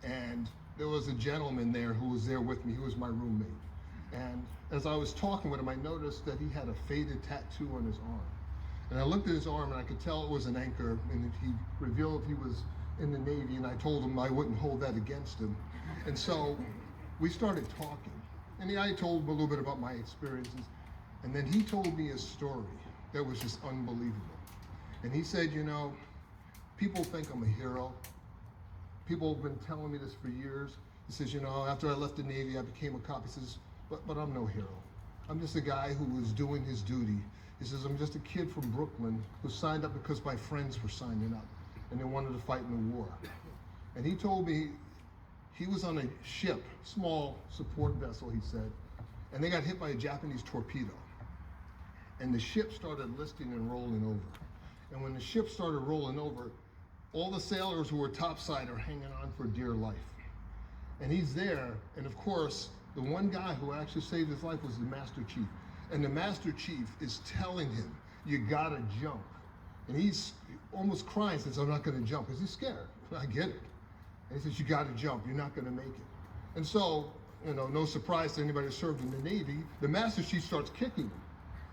And there was a gentleman there who was there with me. He was my roommate. And as I was talking with him, I noticed that he had a faded tattoo on his arm. And I looked at his arm and I could tell it was an anchor, and he revealed he was in the Navy, and I told him I wouldn't hold that against him. And so we started talking. And I told him a little bit about my experiences. And then he told me a story that was just unbelievable. And he said, you know, people think I'm a hero. People have been telling me this for years. He says, you know, after I left the Navy, I became a cop. He says, but I'm no hero. I'm just a guy who was doing his duty. He says, I'm just a kid from Brooklyn who signed up because my friends were signing up and they wanted to fight in the war. And he told me he was on a ship, small support vessel, he said, and they got hit by a Japanese torpedo. And the ship started listing and rolling over. And when the ship started rolling over, all the sailors who were topside are hanging on for dear life. And he's there, and of course, the one guy who actually saved his life was the Master Chief. And the Master Chief is telling him, you gotta jump. And he's almost crying, says, I'm not gonna jump, because he's scared. I get it. And he says, you gotta jump, you're not gonna make it. And so, you know, no surprise to anybody who served in the Navy, the Master Chief starts kicking him.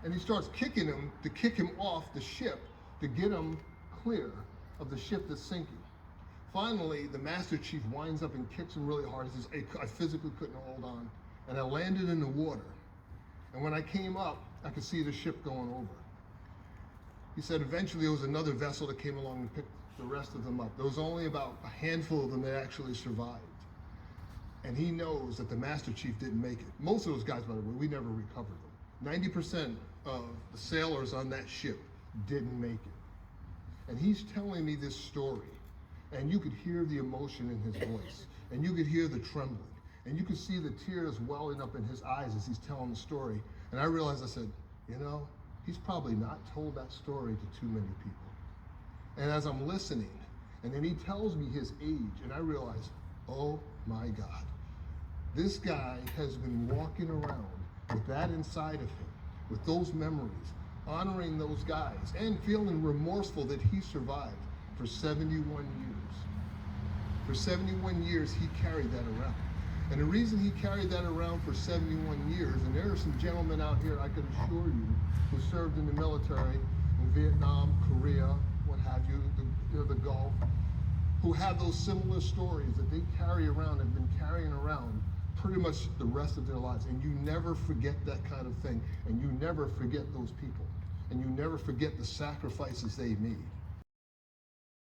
And he starts kicking him to kick him off the ship to get him clear of the ship that's sinking. Finally, the Master Chief winds up and kicks him really hard. He says, I physically couldn't hold on. And I landed in the water. And when I came up, I could see the ship going over. He said eventually there was another vessel that came along and picked the rest of them up. There was only about a handful of them that actually survived. And he knows that the Master Chief didn't make it. Most of those guys, by the way, we never recovered them. 90% of the sailors on that ship didn't make it. And he's telling me this story, and you could hear the emotion in his voice, and you could hear the trembling, and you could see the tears welling up in his eyes as he's telling the story. And I realized, I said, you know, he's probably not told that story to too many people. And as I'm listening, and then he tells me his age, and I realize, oh my God, this guy has been walking around with that inside of him, with those memories, honoring those guys, and feeling remorseful that he survived for 71 years. For 71 years, he carried that around. And the reason he carried that around for 71 years, and there are some gentlemen out here, I can assure you, who served in the military in Vietnam, Korea, what have you, the Gulf, who have those similar stories that they carry around, have been carrying around pretty much the rest of their lives. And you never forget that kind of thing. And you never forget those people. And you never forget the sacrifices they made.